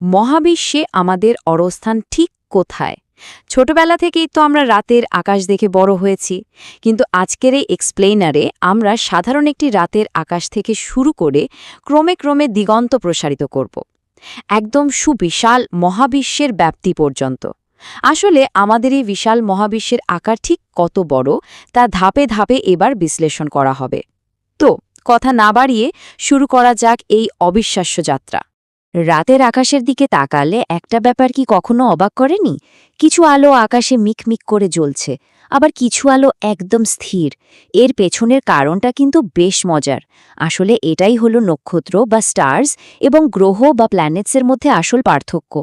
মহাবিশ্বে আমাদের অবস্থান ঠিক কোথায়? ছোটবেলা থেকেই তো আমরা রাতের আকাশ দেখে বড় হয়েছি, কিন্তু আজকের এই এক্সপ্লেইনারে আমরা সাধারণ একটি রাতের আকাশ থেকে শুরু করে ক্রমে ক্রমে দিগন্ত প্রসারিত করব, একদম সুবিশাল মহাবিশ্বের ব্যাপ্তি পর্যন্ত। আসলে আমাদের এই বিশাল মহাবিশ্বের আকার ঠিক কত বড় তা ধাপে ধাপে এবার বিশ্লেষণ করা হবে। তো কথা না বাড়িয়ে শুরু করা যাক এই অবিশ্বাস্য যাত্রা। রাতের আকাশের দিকে তাকালে একটা ব্যাপার কি কখনো অবাক করেনি? কিছু আলো আকাশে মিকমিক করে জ্বলছে, আবার কিছু আলো একদম স্থির। এর পেছনের কারণটা কিন্তু বেশ মজার। আসলে এটাই হলো নক্ষত্র বা স্টার্স এবং গ্রহ বা প্ল্যানেটসের মধ্যে আসল পার্থক্য।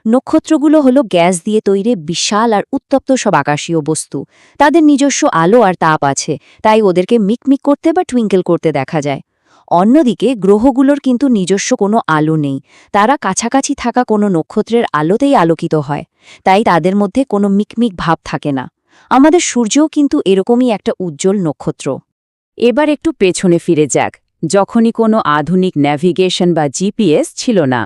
নক্ষত্রগুলো হলো গ্যাস দিয়ে তৈরি বিশাল আর উত্তপ্ত সব আকাশীয় বস্তু। তাদের নিজস্ব আলো আর তাপ আছে, তাই ওদেরকে মিকমিক করতে বা টুইঙ্কেল করতে দেখা যায়। অন্যদিকে গ্রহগুলোর কিন্তু নিজস্ব কোনো আলো নেই, তারা কাছাকাছি থাকা কোনো নক্ষত্রের আলোতেই আলোকিত হয়, তাই তাদের মধ্যে কোনো মিকমিক ভাব থাকে না। আমাদের সূর্যও কিন্তু এরকমই একটা উজ্জ্বল নক্ষত্র। এবার একটু পেছনে ফিরে যাক, যখনই কোনো আধুনিক ন্যাভিগেশন বা জিপিএস ছিল না,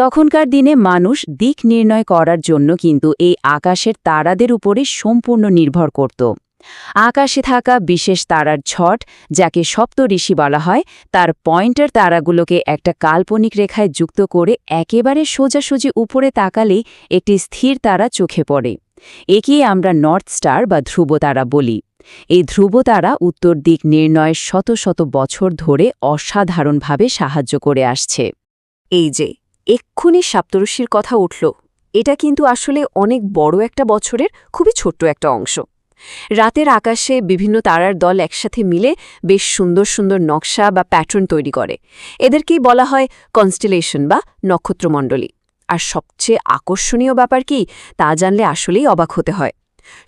তখনকার দিনে মানুষ দিক নির্ণয় করার জন্য কিন্তু এই আকাশের তারাদের উপরে সম্পূর্ণ নির্ভর করত। আকাশে থাকা বিশেষ তারার ছট, যাকে সপ্তঋষি বলা হয়, তার পয়েন্টার তারাগুলোকে একটা কাল্পনিক রেখায় যুক্ত করে একেবারে সোজাসুজি উপরে তাকালেই একটি স্থির তারা চোখে পড়ে। একেই আমরা নর্থ স্টার বা ধ্রুবতারা বলি। এই ধ্রুবতারা উত্তর দিক নির্ণয়ের শত শত বছর ধরে অসাধারণভাবে সাহায্য করে আসছে। এই যে এক্ষুনি সপ্তর্ষির কথা উঠল, এটা কিন্তু আসলে অনেক বড় একটা বছরের খুবই ছোট্ট একটা অংশ। রাতের আকাশে বিভিন্ন তারার দল একসাথে মিলে বেশ সুন্দর সুন্দর নকশা বা প্যাটার্ন তৈরি করে। এদেরকেই বলা হয় কনস্টেলেশন বা নক্ষত্রমণ্ডলী। আর সবচেয়ে আকর্ষণীয় ব্যাপার কি, তা জানলে আসলেই অবাক হতে হয়।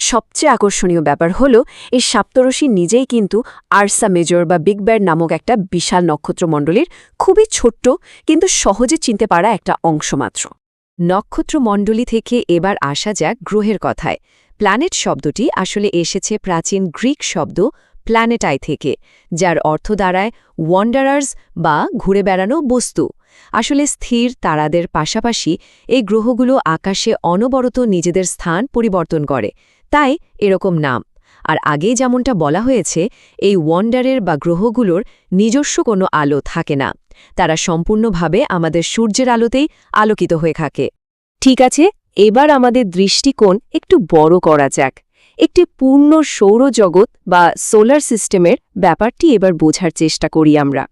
সবচেয়ে আকর্ষণীয় ব্যাপার হলো এই সপ্তর্ষি নিজেই কিন্তু আরসা মেজর বা বিগ ব্যার নামক একটা বিশাল নক্ষত্রমণ্ডলীর খুবই ছোট্ট কিন্তু সহজে চিনতে পারা একটা অংশ মাত্র। নক্ষত্রমণ্ডলী থেকে এবার আসা যাক গ্রহের কথায়। প্ল্যানেট শব্দটি আসলে এসেছে প্রাচীন গ্রিক শব্দ প্ল্যানেটাই থেকে, যার অর্থ দাঁড়ায় ওয়ান্ডারার্স বা ঘুরে বেড়ানো বস্তু। আসলে স্থির তারাদের পাশাপাশি এই গ্রহগুলো আকাশে অনবরত নিজেদের স্থান পরিবর্তন করে, তাই এরকম নাম। আর আগেই যেমনটা বলা হয়েছে, এই ওয়ান্ডারের বা গ্রহগুলোর নিজস্ব কোনো আলো থাকে না, তারা সম্পূর্ণভাবে আমাদের সূর্যের আলোতেই আলোকিত হয়ে থাকে। ঠিক আছে, এবার আমাদের দৃষ্টিকোণ একটু বড় করা যাক। একটি পূর্ণ সৌরজগৎ বা সোলার সিস্টেমের ব্যাপারটি এবার বোঝার চেষ্টা করি আমরা।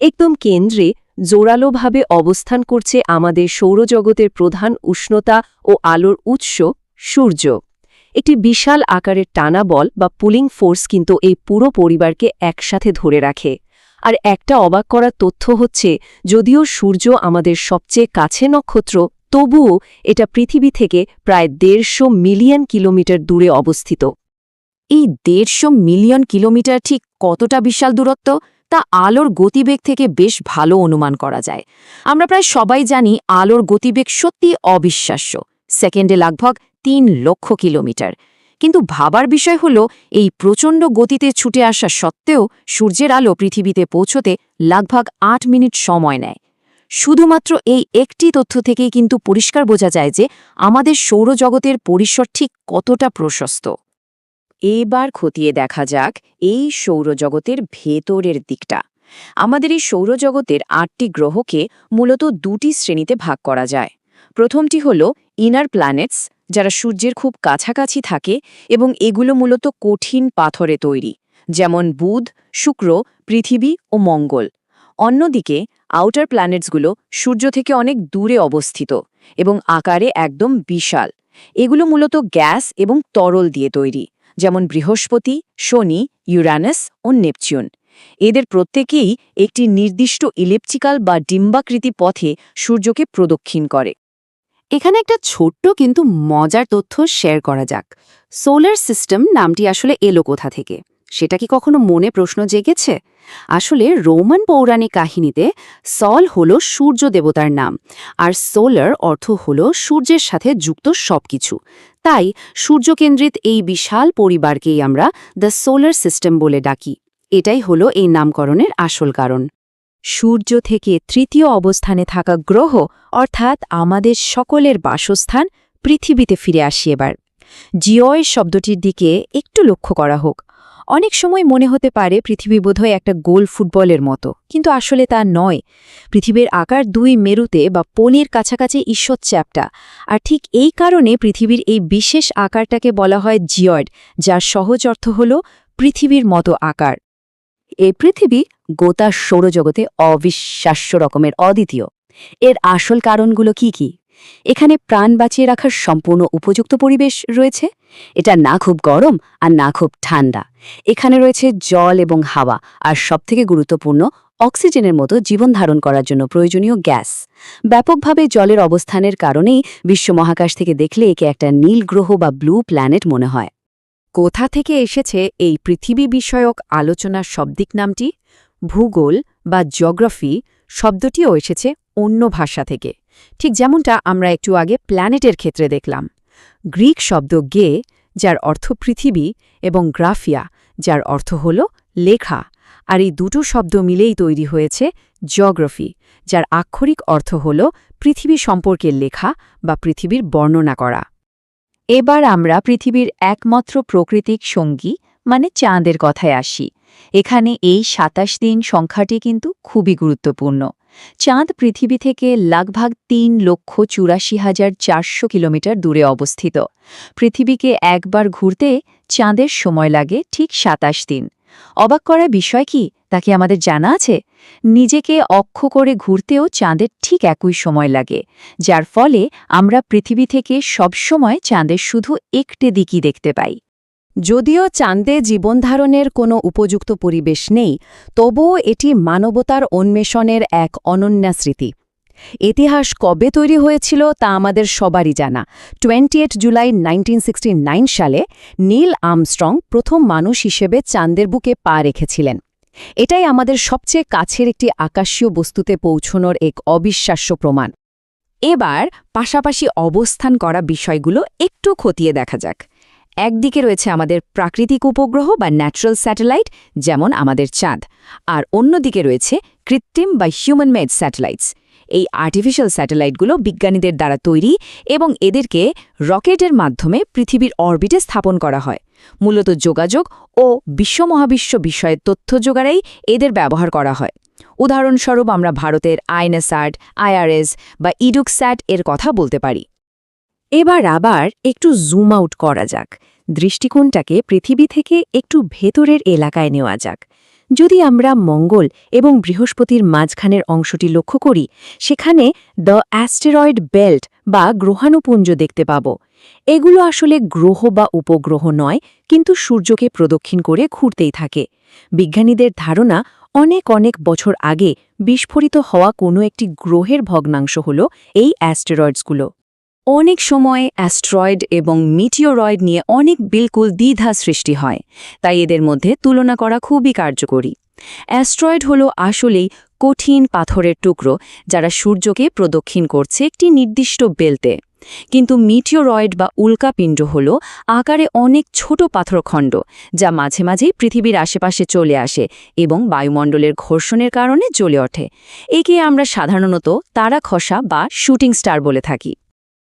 একদম কেন্দ্রে জোরালোভাবে অবস্থান করছে আমাদের সৌরজগতের প্রধান উষ্ণতা ও আলোর উৎস সূর্য। একটি বিশাল আকারের টানা বল বা পুলিং ফোর্স কিন্তু এই পুরো পরিবারকে একসাথে ধরে রাখে। আর একটা অবাক করার তথ্য হচ্ছে, যদিও সূর্য আমাদের সবচেয়ে কাছে নক্ষত্র, তবুও এটা পৃথিবী থেকে প্রায় 150 মিলিয়ন কিলোমিটার দূরে অবস্থিত। এই 150 মিলিয়ন কিলোমিটার ঠিক কতটা বিশাল দূরত্ব তা আলোর গতিবেগ থেকে বেশ ভালো অনুমান করা যায়। আমরা প্রায় সবাই জানি আলোর গতিবেগ সত্যি অবিশ্বাস্য, সেকেন্ডে লগভগ 3 লক্ষ কিলোমিটার। কিন্তু ভাবার বিষয় হলো, এই প্রচণ্ড গতিতে ছুটে আসা সত্ত্বেও সূর্যের আলো পৃথিবীতে পৌঁছতে লগভগ 8 মিনিট সময় নেয়। শুধুমাত্র এই একটি তথ্য থেকেই কিন্তু পরিষ্কার বোঝা যায় যে আমাদের সৌরজগতের পরিসর ঠিক কতটা প্রশস্ত। এবার খতিয়ে দেখা যাক এই সৌরজগতের ভেতরের দিকটা। আমাদের এই সৌরজগতের 8টি গ্রহকে মূলত 2টি শ্রেণীতে ভাগ করা যায়। প্রথমটি হল ইনার প্ল্যানেটস, যারা সূর্যের খুব কাছাকাছি থাকে এবং এগুলো মূলত কঠিন পাথরে তৈরি, যেমন বুধ, শুক্র, পৃথিবী ও মঙ্গল। অন্যদিকে আউটার প্ল্যানেটসগুলো সূর্য থেকে অনেক দূরে অবস্থিত এবং আকারে একদম বিশাল। এগুলো মূলত গ্যাস এবং তরল দিয়ে তৈরি, যেমন বৃহস্পতি, শনি, ইউরানাস ও নেপচুন। এদের প্রত্যেকেই একটি নির্দিষ্ট ইলেপটিক্যাল বা ডিম্বাকৃতি পথে সূর্যকে প্রদক্ষিণ করে। এখানে একটা ছোট্ট কিন্তু মজার তথ্য শেয়ার করা যাক। সোলার সিস্টেম নামটি আসলে এলো কোথা থেকে, সেটা কি কখনো মনে প্রশ্ন জেগেছে? আসলে রোমান পৌরাণিক কাহিনীতে সল হল সূর্য দেবতার নাম, আর সোলার অর্থ হল সূর্যের সাথে যুক্ত সবকিছু। তাই সূর্যকেন্দ্রিত এই বিশাল পরিবারকেই আমরা দ্য সোলার সিস্টেম বলে ডাকি। এটাই হলো এই নামকরণের আসল কারণ। সূর্য থেকে তৃতীয় অবস্থানে থাকা গ্রহ অর্থাৎ আমাদের সকলের বাসস্থান পৃথিবীতে ফিরে আসি এবার। জিওয় শব্দটির দিকে একটু লক্ষ্য করা হোক। অনেক সময় মনে হতে পারে পৃথিবী বোধহয় একটা গোল ফুটবলের মতো, কিন্তু আসলে তা নয়। পৃথিবীর আকার 2 মেরুতে বা পোলের কাছাকাছি ঈষৎ চ্যাপ্টা, আর ঠিক এই কারণে পৃথিবীর এই বিশেষ আকারটাকে বলা হয় জিওয়েড, যার সহজ অর্থ হল পৃথিবীর মতো আকার। এই পৃথিবী গোটা সৌরজগতে অবিশ্বাস্য রকমের অদ্বিতীয়। এর আসল কারণগুলো কি কি? এখানে প্রাণ বাঁচিয়ে রাখার সম্পূর্ণ উপযুক্ত পরিবেশ রয়েছে। এটা না খুব গরম আর না খুব ঠান্ডা। এখানে রয়েছে জল এবং হাওয়া, আর সবথেকে গুরুত্বপূর্ণ অক্সিজেনের মতো জীবন ধারণ করার জন্য প্রয়োজনীয় গ্যাস। ব্যাপকভাবে জলের অবস্থানের কারণেই বিশ্ব মহাকাশ থেকে দেখলে একে একটা নীল গ্রহ বা ব্লু প্ল্যানেট মনে হয়। কোথা থেকে এসেছে এই পৃথিবী বিষয়ক আলোচনার শব্দিক নামটি? ভূগোল বা জিওগ্রাফি শব্দটিও এসেছে অন্য ভাষা থেকে, ঠিক যেমনটা আমরা একটু আগে প্ল্যানেটের ক্ষেত্রে দেখলাম। গ্রিক শব্দ গে, যার অর্থ পৃথিবী, এবং গ্রাফিয়া, যার অর্থ হল লেখা, আর এই দুটো শব্দ মিলেই তৈরি হয়েছে জিওগ্রাফি, যার আক্ষরিক অর্থ হল পৃথিবী সম্পর্কে লেখা বা পৃথিবীর বর্ণনা করা। এবার আমরা পৃথিবীর একমাত্র প্রাকৃতিক সঙ্গী মানে চাঁদের কথায় আসি। এখানে এই ২৭ দিন সংখ্যাটি কিন্তু খুবই গুরুত্বপূর্ণ। চাঁদ পৃথিবী থেকে লগভগ ৩,৮৪,৪০০ কিলোমিটার দূরে অবস্থিত। পৃথিবীকে একবার ঘুরতে চাঁদের সময় লাগে ঠিক ২৭ দিন। অবাক করা বিষয় কি তা কি আমাদের জানা আছে? নিজেকে অক্ষ করে ঘুরতেও চাঁদের ঠিক একই সময় লাগে, যার ফলে আমরা পৃথিবী থেকে সবসময় চাঁদের শুধু একটি দিকই দেখতে পাই। যদিও চাঁদে জীবনধারণের কোনো উপযুক্ত পরিবেশ নেই, তবুও এটি মানবতার অন্বেষণের এক অনন্য স্মৃতি। ইতিহাস কবে তৈরি হয়েছিল তা আমাদের সবারই জানা। 28 জুলাই 1969 সালে নীল আর্মস্ট্রং প্রথম মানুষ হিসেবে চাঁদের বুকে পা রেখেছিলেন। এটাই আমাদের সবচেয়ে কাছের একটি আকাশীয় বস্তুতে পৌঁছনোর এক অবিশ্বাস্য প্রমাণ। এবার পাশাপাশি অবস্থান করা বিষয়গুলো একটু খতিয়ে দেখা যাক। একদিকে রয়েছে আমাদের প্রাকৃতিক উপগ্রহ বা ন্যাচারাল স্যাটেলাইট, যেমন আমাদের চাঁদ, আর অন্যদিকে রয়েছে কৃত্রিম বা হিউম্যান মেড স্যাটেলাইটস। এই আর্টিফিশিয়াল স্যাটেলাইটগুলো বিজ্ঞানীদের দ্বারা তৈরি এবং এদেরকে রকেটের মাধ্যমে পৃথিবীর অরবিটে স্থাপন করা হয়। মূলত যোগাযোগ ও বিশ্বমহাবিশ্ব বিষয়ে তথ্য জোগাড়েই এদের ব্যবহার করা হয়। উদাহরণস্বরূপ আমরা ভারতের আইনাসাট, IRS বা ইডুকস্যাট এর কথা বলতে পারি। এবার আবার একটু জুম আউট করা যাক। দৃষ্টিকোণটাকে পৃথিবী থেকে একটু ভেতরের এলাকায় নেওয়া যাক। যদি আমরা মঙ্গল এবং বৃহস্পতির মাঝখানের অংশটি লক্ষ্য করি, সেখানে দ্য অ্যাস্টেরয়েড বেল্ট বা গ্রহাণুপুঞ্জ দেখতে পাব। এগুলো আসলে গ্রহ বা উপগ্রহ নয়, কিন্তু সূর্যকে প্রদক্ষিণ করে ঘুরতেই থাকে। বিজ্ঞানীদের ধারণা অনেক অনেক বছর আগে বিস্ফোরিত হওয়া কোনো একটি গ্রহের ভগ্নাংশ হল এই অ্যাস্টেরয়েডসগুলো। অনেক সময় অ্যাস্ট্রয়েড এবং মিটিওরয়েড নিয়ে অনেক বিলকুল দ্বিধা সৃষ্টি হয়, তাই এদের মধ্যে তুলনা করা খুবই কার্যকরী। অ্যাস্ট্রয়েড হল আসলেই কঠিন পাথরের টুকরো যারা সূর্যকে প্রদক্ষিণ করছে একটি নির্দিষ্ট বেল্টে, কিন্তু মিটিওরয়েড বা উল্কাপিণ্ড হল আকারে অনেক ছোট পাথরখণ্ড যা মাঝে মাঝেই পৃথিবীর আশেপাশে চলে আসে এবং বায়ুমণ্ডলের ঘর্ষণের কারণে জ্বলে ওঠে। একে আমরা সাধারণত তারা খসা বা শুটিং স্টার বলে থাকি।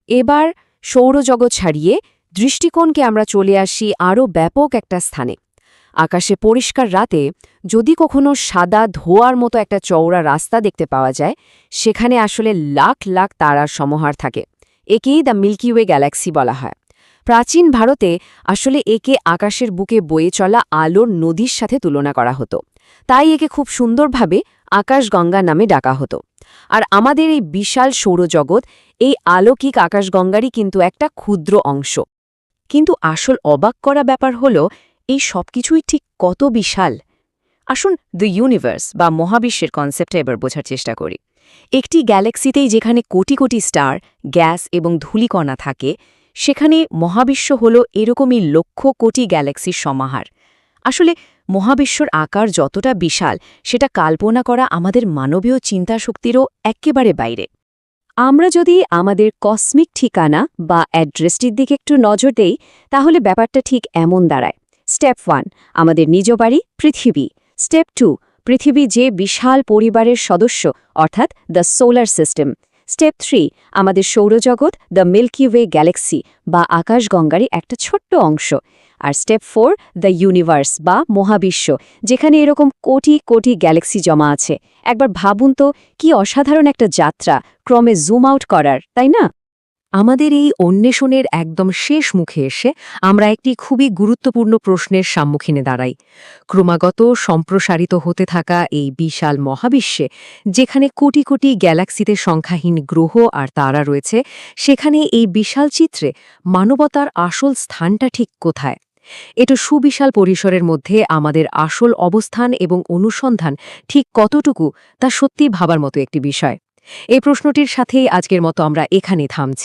এবার সৌরজগৎ ছাড়িয়ে দৃষ্টিকোণকে আমরা চলে আসি আরও ব্যাপক একটা স্থানে। আকাশে পরিষ্কার রাতে যদি কখনো সাদা ধোঁয়ার মতো একটা চওড়া রাস্তা দেখতে পাওয়া যায়, সেখানে আসলে লাখ লাখ তারার সমাহার থাকে। একেই দ্য মিল্কি ওয়ে গ্যালাক্সি বলা হয়। প্রাচীন ভারতে আসলে একে আকাশের বুকে বয়ে চলা আলোর নদীর সাথে তুলনা করা হতো, তাই একে খুব সুন্দরভাবে আকাশগঙ্গা নামে ডাকা হতো। আর আমাদের এই বিশাল সৌরজগৎ এই আলৌকিক আকাশগঙ্গারই কিন্তু একটা ক্ষুদ্র অংশ। কিন্তু আসল অবাক করা ব্যাপার হল এই সবকিছুই ঠিক কত বিশাল। আসুন দ্য ইউনিভার্স বা মহাবিশ্বের কনসেপ্টটা এবার বোঝার চেষ্টা করি। একটি গ্যালাক্সিতেই যেখানে কোটি কোটি স্টার, গ্যাস এবং ধূলিকণা থাকে, সেখানে মহাবিশ্ব হল এরকমই লক্ষ কোটি গ্যালাক্সির সমাহার। আসলে মহাবিশ্বর আকার যতটা বিশাল, সেটা কল্পনা করা আমাদের মানবীয় চিন্তাশক্তিরও একেবারে বাইরে। আমরা যদি আমাদের কসমিক ঠিকানা বা অ্যাড্রেসটির দিকে একটু নজর দেই, তাহলে ব্যাপারটা ঠিক এমন দাঁড়ায়। স্টেপ 1 আমাদের নিজ বাড়ি পৃথিবী, স্টেপ 2 পৃথিবী যে বিশাল পরিবারের সদস্য অর্থাৎ দ্য সোলার সিস্টেম। স্টেপ 3 আমাদের সৌরজগৎ দ্য মিল্কি ওয়ে গ্যালাক্সি বা আকাশগঙ্গারই একটা ছোট্ট অংশ। আর স্টেপ 4 দ্য ইউনিভার্স বা মহাবিশ্ব, যেখানে এরকম কোটি কোটি গ্যালাক্সি জমা আছে। একবার ভাবুন তো, কি অসাধারণ একটা যাত্রা ক্রমে জুম আউট করার, তাই না? আমাদের এই অন্বেষণের একদম শেষ মুখে এসে আমরা একটি খুবই গুরুত্বপূর্ণ প্রশ্নের সম্মুখীনে দাঁড়াই। ক্রমাগত সম্প্রসারিত হতে থাকা এই বিশাল মহাবিশ্বে, যেখানে কোটি কোটি গ্যালাক্সিতে সংখ্যাহীন গ্রহ আর তারা রয়েছে, সেখানে এই বিশাল চিত্রে মানবতার আসল স্থানটা ঠিক কোথায়? এটা সুবিশাল পরিসরের মধ্যে আমাদের আসল অবস্থান এবং অনুসন্ধান ঠিক কতটুকু, তা সত্যি ভাবার মতো একটি বিষয়। এই প্রশ্নটির সাথেই আজকের মতো আমরা এখানে থামছি।